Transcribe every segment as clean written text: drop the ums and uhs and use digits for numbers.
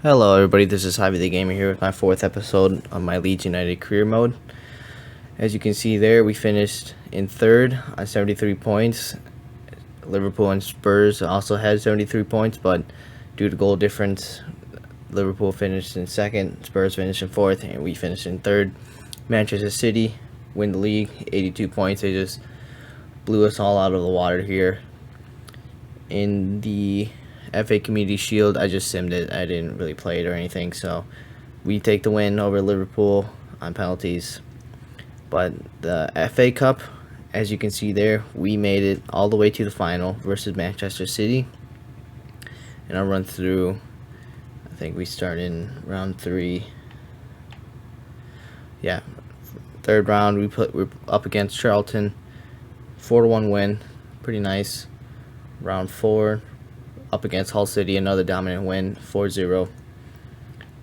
Hello everybody, this is Javi the Gamer here with my 4th episode of my Leeds United career mode. As you can see there, we finished in 3rd on 73 points. Liverpool and Spurs also had 73 points, but due to goal difference, Liverpool finished in 2nd, Spurs finished in 4th, and we finished in 3rd. Manchester City win the league, 82 points. They just blew us all out of the water here. In the FA Community Shield, I just simmed it. I didn't really play it or anything, so we take the win over Liverpool on penalties. But the FA Cup, as you can see there, we made it all the way to the final versus Manchester City. And I'll run through. I think we start in round 3. Yeah, 3rd round we're up against Charlton, 4-1 win, pretty nice. Round 4. Up against Hull City, another dominant win, 4-0.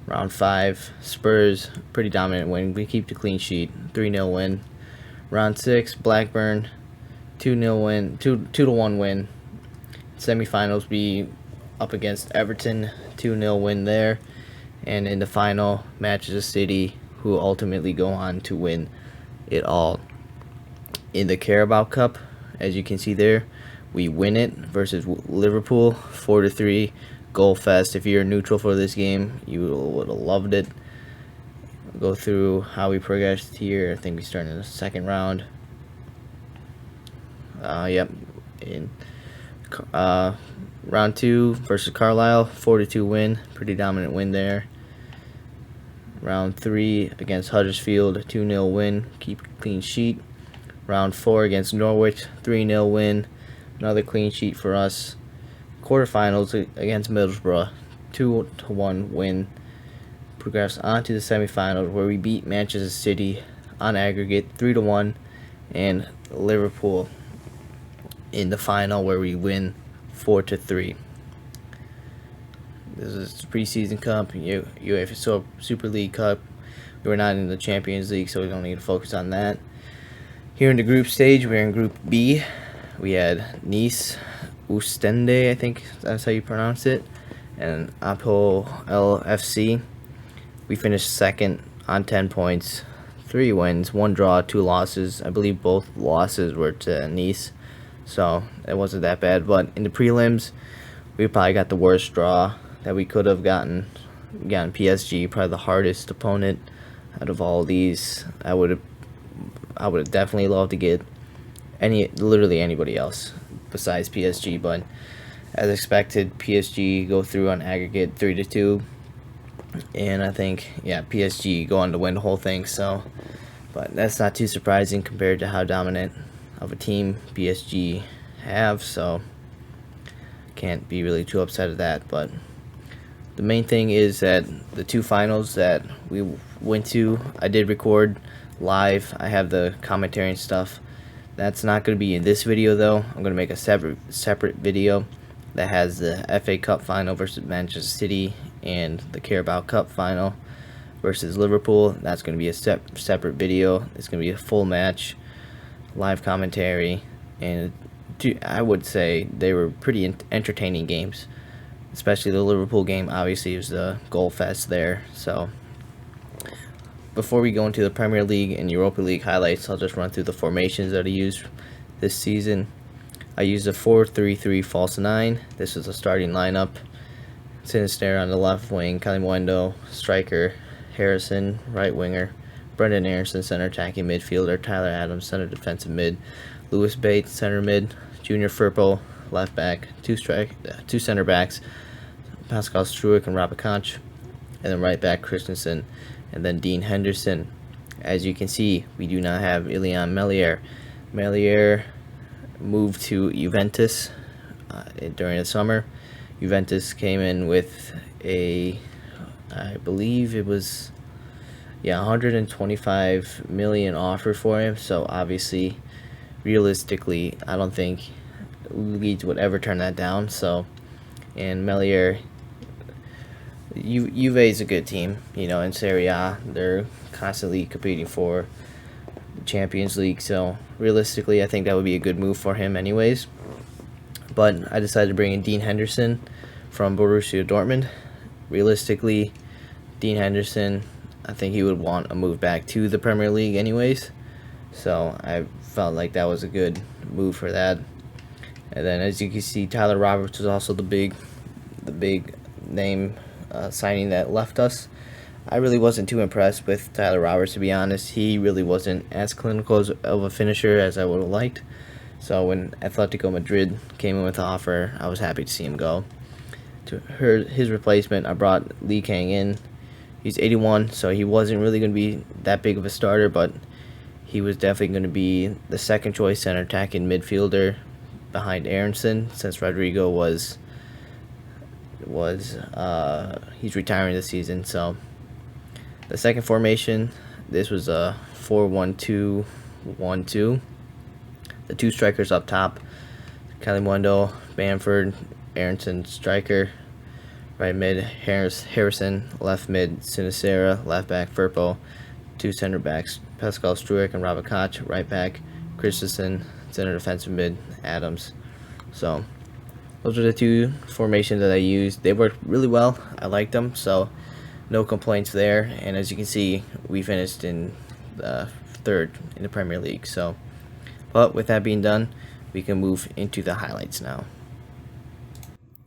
Round 5, Spurs, pretty dominant win. We keep the clean sheet, 3-0 win. Round 6, Blackburn, 2-0 win, 2-1 win. Semifinals, we up against Everton, 2-0 win there. And in the final, Manchester City, who ultimately go on to win it all. In the Carabao Cup, as you can see there, we win it versus Liverpool, 4-3, goal fest. If you're neutral for this game, you would have loved it. I'll go through how we progressed here. I think we started in the 2nd round. Yep. In round 2 versus Carlisle, 4-2 win, pretty dominant win there. Round 3 against Huddersfield, 2-0 win, keep clean sheet. Round 4 against Norwich, 3-0 win. Another clean sheet for us. Quarterfinals against Middlesbrough, 2-1 win. Progress on to the semifinals where we beat Manchester City on aggregate 3-1, and Liverpool in the final where we win 4-3. This is preseason cup, UEFA Super League Cup. We were not in the Champions League, so we don't need to focus on that. Here in the group stage, we're in Group B. We had Nice, Ostende, I think that's how you pronounce it, and Apo LFC. We finished 2nd on 10 points, 3 wins, 1 draw, 2 losses. I believe both losses were to Nice, so it wasn't that bad. But in the prelims, we probably got the worst draw that we could have gotten PSG, probably the hardest opponent out of all these. I would have definitely loved to get literally anybody else besides PSG, but as expected, PSG go through on aggregate 3-2, and I think PSG go on to win the whole thing. So, but that's not too surprising compared to how dominant of a team PSG have. So, can't be really too upset at that. But the main thing is that the 2 finals that we went to, I did record live. I have the commentary and stuff. That's not going to be in this video though. I'm going to make a separate video that has the FA Cup final versus Manchester City and the Carabao Cup final versus Liverpool. That's going to be a separate video. It's going to be a full match, live commentary, and I would say they were pretty entertaining games. Especially the Liverpool game, obviously, was the goal fest there. So before we go into the Premier League and Europa League highlights, I'll just run through the formations that I used this season. I used a 4-3-3 false 9. This is the starting lineup. Sinister on the left wing, Kalimundo, striker, Henderson, right winger, Brendan Aronson, center attacking midfielder, Tyler Adams, center defensive mid, Lewis Bates, center mid, Junior Firpo, left back, 2 center backs, Pascal Struijk and Robert Conch, and then right back Christensen, and then Dean Henderson. As you can see, we do not have Ilian Melier. Melier moved to Juventus during the summer. Juventus came in with I believe it was 125 million offer for him. So obviously, realistically, I don't think Leeds would ever turn that down. So, and Melier, Juve is a good team, in Serie A. They're constantly competing for the Champions League, so realistically, I think that would be a good move for him anyways. But I decided to bring in Dean Henderson from Borussia Dortmund. realistically, Dean Henderson, I think he would want a move back to the Premier League anyways. So I felt like that was a good move for that. And then as you can see, Tyler Roberts was also the big name signing that left us. I really wasn't too impressed with Tyler Roberts, to be honest. He really wasn't as clinical of a finisher as I would have liked. So when Atletico Madrid came in with the offer, I was happy to see him go. To his replacement, I brought Lee Kang in. He's 81, so he wasn't really going to be that big of a starter, but he was definitely going to be the second choice center attacking midfielder behind Aronson, since Rodrigo he's retiring this season. So the second formation, this was a 4-1-2-1-2. The two strikers up top, Kalimundo, Bamford, Aronson striker, right mid Harrison, left mid Sinistera, left back Firpo, two center backs Pascal Struijk and Robert Koch, right back Christensen, center defensive mid Adams. So those are the two formations that I used. They worked really well. I liked them, so no complaints there. And as you can see, we finished in third in the Premier League. So, but with that being done, we can move into the highlights now.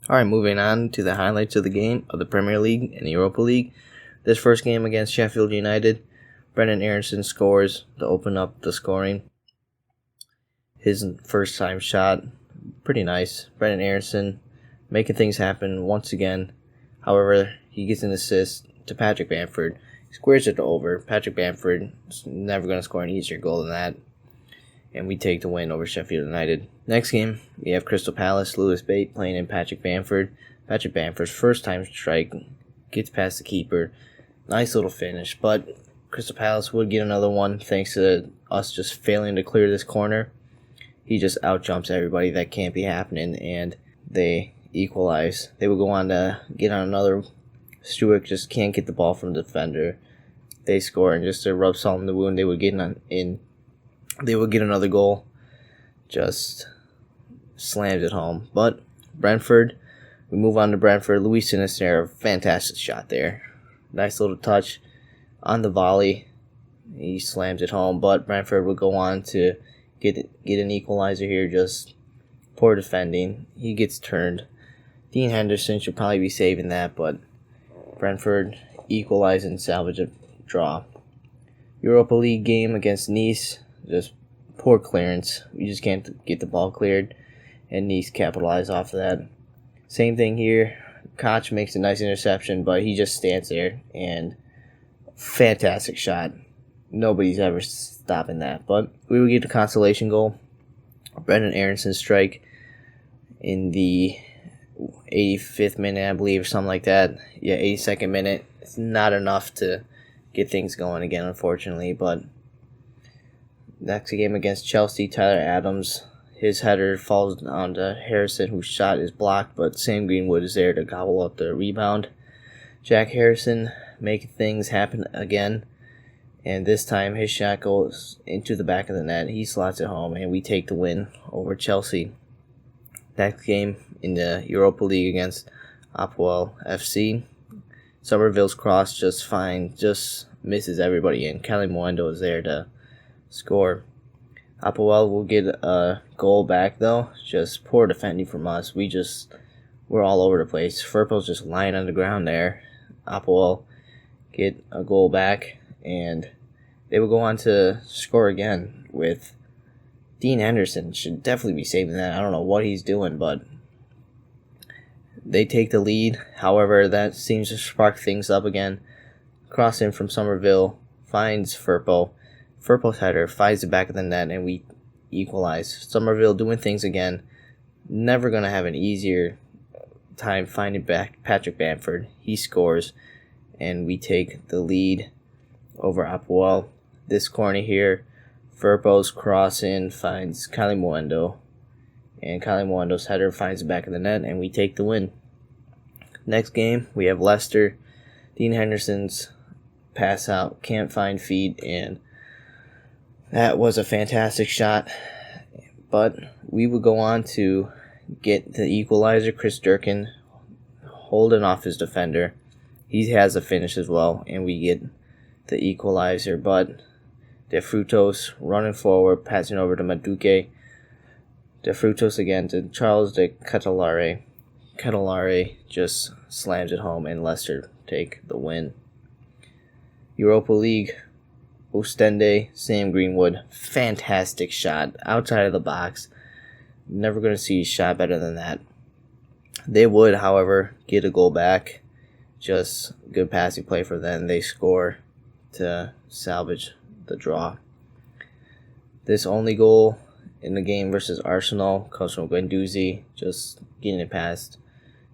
Alright, moving on to the highlights of the game of the Premier League and the Europa League. This first game against Sheffield United, Brendan Aronson scores to open up the scoring. His first time shot, pretty nice. Brendan Aronson making things happen once again. However, he gets an assist to Patrick Bamford. He squares it over. Patrick Bamford is never going to score an easier goal than that. And we take the win over Sheffield United. Next game, we have Crystal Palace, Lewis Bate playing in Patrick Bamford. Patrick Bamford's first time strike, gets past the keeper. Nice little finish, but Crystal Palace would get another one thanks to us just failing to clear this corner. He just outjumps everybody. That can't be happening, and they equalize. They will go on to get on another. Stewart just can't get the ball from the defender. They score, and just to rub salt in the wound, they would get They would get another goal. Just slams it home. But Brentford, we move on to Brentford. Luis Sinisterra, fantastic shot there. Nice little touch on the volley. He slams it home, but Brentford will go on to get an equalizer here. Just poor defending. He gets turned. Dean Henderson should probably be saving that, but Brentford equalize and salvage a draw. Europa League game against Nice. Just poor clearance. We just can't get the ball cleared, and Nice capitalize off of that. Same thing here. Koch makes a nice interception, but he just stands there, and fantastic shot. Nobody's ever stopping that. But we will get a consolation goal. Brendan Aronson strike in the 85th minute, I believe, or something like that. Yeah, 82nd minute. It's not enough to get things going again, unfortunately, but next game against Chelsea, Tyler Adams, his header falls onto Harrison, whose shot is blocked, but Sam Greenwood is there to gobble up the rebound. Jack Harrison making things happen again, and this time his shot goes into the back of the net. He slots it home, and we take the win over Chelsea. Next game in the Europa League against Apoel FC. Somerville's cross just misses everybody in. Kalimundo is there to score. Apoel will get a goal back though. Just poor defending from us. We're all over the place. Firpo's just lying on the ground there. Apoel get a goal back, and they will go on to score again with Dean Henderson. Should definitely be saving that. I don't know what he's doing, but they take the lead. However, that seems to spark things up again. Cross in from Somerville, finds Firpo. Firpo's header finds the back of the net, and we equalize. Somerville doing things again. Never going to have an easier time finding back Patrick Bamford. He scores, and we take the lead over Apoel. This corner here, Firpo's cross in finds Kalimundo, and Kalimuendo's header finds the back of the net, and we take the win. Next game, we have Leicester. Dean Henderson's pass out, can't find feet, and that was a fantastic shot. But we would go on to get the equalizer. Chris Durkin holding off his defender. He has a finish as well, and we get the equalizer. But De Frutos running forward, passing over to Maduke. De Frutos again to Charles de Catalare. Catalare just slams it home, and Leicester take the win. Europa League, Ostende, Sam Greenwood, fantastic shot outside of the box. Never going to see a shot better than that. They would, however, get a goal back. Just good passing play for them. They score to salvage the draw. This only goal in the game versus Arsenal comes from Guendouzi, just getting it past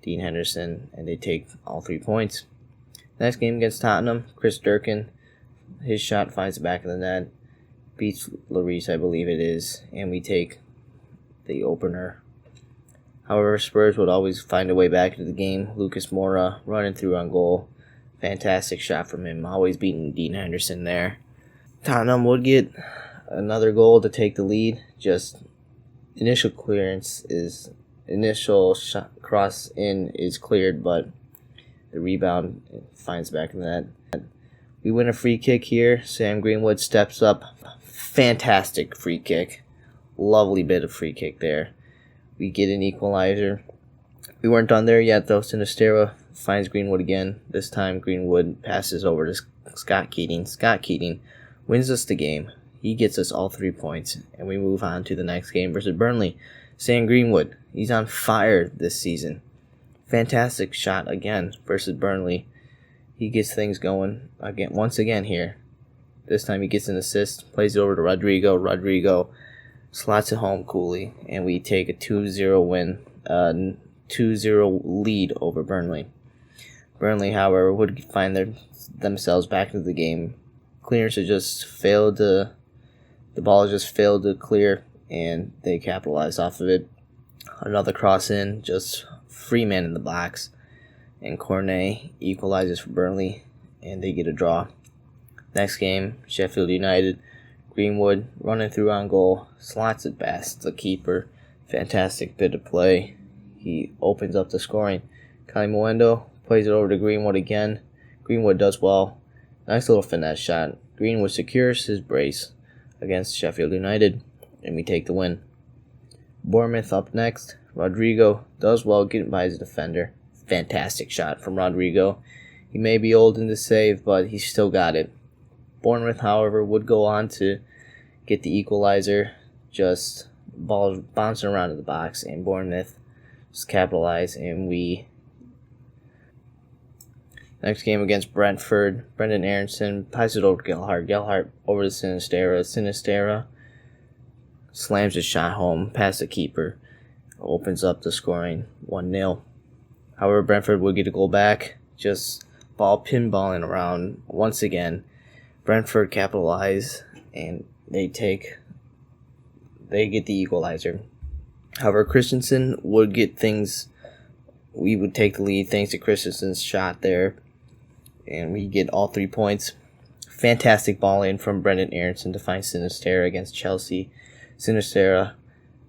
Dean Henderson, and they take all 3 points. Next game against Tottenham, Chris Durkin, his shot finds the back of the net, beats Lloris, I believe it is, and we take the opener. However, Spurs would always find a way back into the game. Lucas Moura running through on goal. Fantastic shot from him, always beating Dean Henderson there. Tottenham would get another goal to take the lead. Just initial shot cross in is cleared, but the rebound finds back in the net. We win a free kick here. Sam Greenwood steps up. Fantastic free kick. Lovely bit of free kick there. We get an equalizer. We weren't done there yet, though. Sinistera finds Greenwood again. This time, Greenwood passes over to Scott Keating. Scott Keating wins us the game. He gets us all 3 points, and we move on to the next game versus Burnley. Sam Greenwood, he's on fire this season. Fantastic shot again versus Burnley. He gets things going once again here. This time he gets an assist, plays it over to Rodrigo. Rodrigo slots it home coolly, and we take a 2-0 win, 2-0 lead over Burnley. Burnley, however, would find themselves back into the game. Clearances just failed to, the ball just failed to clear, and they capitalized off of it. Another cross in, just free man in the box, and Cornet equalizes for Burnley, and they get a draw. Next game, Sheffield United. Greenwood running through on goal, slots it past the keeper. Fantastic bit of play. He opens up the scoring. Kalimuendo plays it over to Greenwood again. Greenwood does well. Nice little finesse shot. Greenwood secures his brace against Sheffield United, and we take the win. Bournemouth up next. Rodrigo does well getting by his defender. Fantastic shot from Rodrigo. He may be old in the save, but he still got it. Bournemouth, however, would go on to get the equalizer. Just ball bouncing around in the box, and Bournemouth just capitalize, and we... Next game against Brentford, Brendan Aronson passes it over to Gelhardt. Gelhardt over to Sinistera. Sinistera slams his shot home past the keeper. Opens up the scoring 1-0. However, Brentford would get a goal back. Just ball pinballing around once again. Brentford capitalize, and they get the equalizer. However, Christensen would get things. We would take the lead thanks to Christensen's shot there, and we get all 3 points. Fantastic ball in from Brendan Aronson to find Sinistera against Chelsea. Sinistera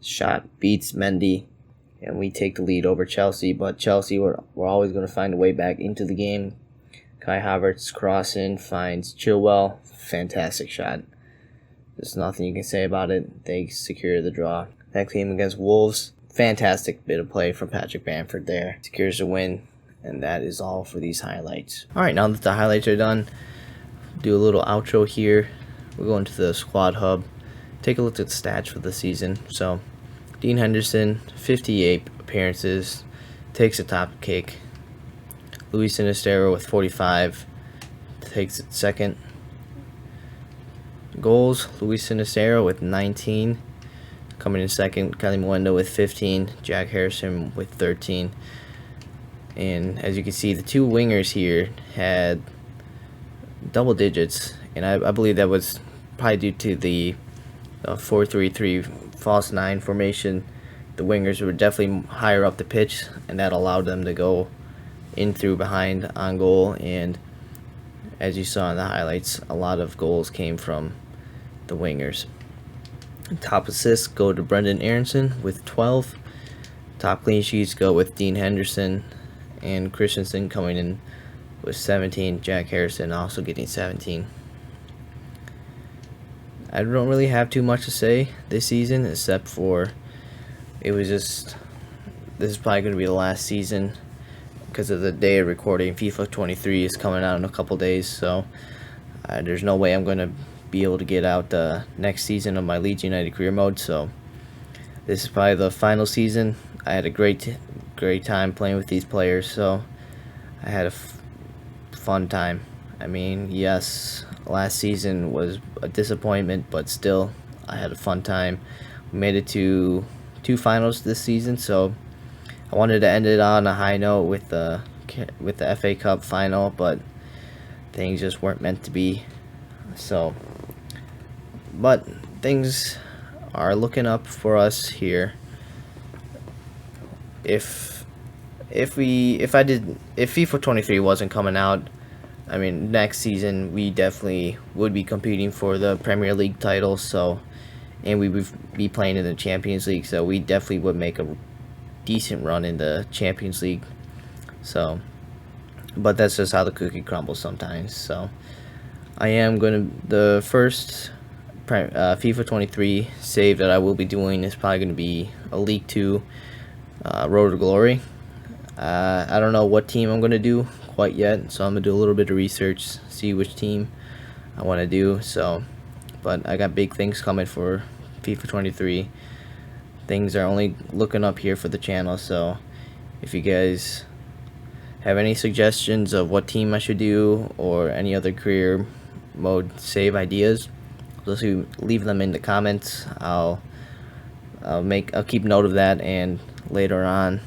shot beats Mendy, and we take the lead over Chelsea, but Chelsea were always going to find a way back into the game. Kai Havertz cross in, finds Chilwell. Fantastic shot. There's nothing you can say about it. They secure the draw. Next game against Wolves. Fantastic bit of play from Patrick Bamford there. Secures a win, and that is all for these highlights. Alright, now that the highlights are done, do a little outro here. We're going to the squad hub. Take a look at the stats for the season. So, Dean Henderson, 58 appearances, takes a top kick. Luis Sinistero with 45 takes it second. Goals, Luis Sinistero with 19. Coming in second, Kalimuendo with 15. Jack Harrison with 13. And as you can see, the two wingers here had double digits. And I believe that was probably due to the 4-3-3 false 9 formation. The wingers were definitely higher up the pitch, and that allowed them to go in through behind on goal, and as you saw in the highlights, a lot of goals came from the wingers. Top assists go to Brendan Aronson with 12. Top clean sheets go with Dean Henderson, and Christensen coming in with 17. Jack Harrison also getting 17. I don't really have too much to say this season, except for this is probably going to be the last season because of the day of recording. FIFA 23 is coming out in a couple days, so there's no way I'm going to be able to get out the next season of my Leeds United career mode. So this is probably the final season. I had a great time playing with these players, so I had a fun time. I mean, yes, last season was a disappointment, but still, I had a fun time. We made it to 2 finals this season, so I wanted to end it on a high note with the FA Cup final, but things just weren't meant to be. So, but things are looking up for us here. If FIFA 23 wasn't coming out, I mean, next season we definitely would be competing for the Premier League title, so, and we would be playing in the Champions League, so we definitely would make a decent run in the Champions League. So, but that's just how the cookie crumbles sometimes. So I am the first FIFA 23 save that I will be doing is probably going to be a League 2 Road to Glory. I don't know what team I'm going to do quite yet, so I'm going to do a little bit of research, see which team I want to do. So, but I got big things coming for FIFA 23. Things are only looking up here for the channel, so if you guys have any suggestions of what team I should do or any other career mode save ideas, just leave them in the comments. I'll keep note of that, and later on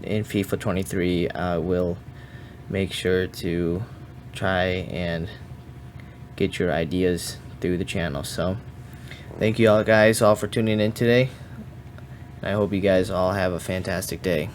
in FIFA 23 I will make sure to try and get your ideas through the channel. So thank you all guys all for tuning in today. I hope you guys all have a fantastic day.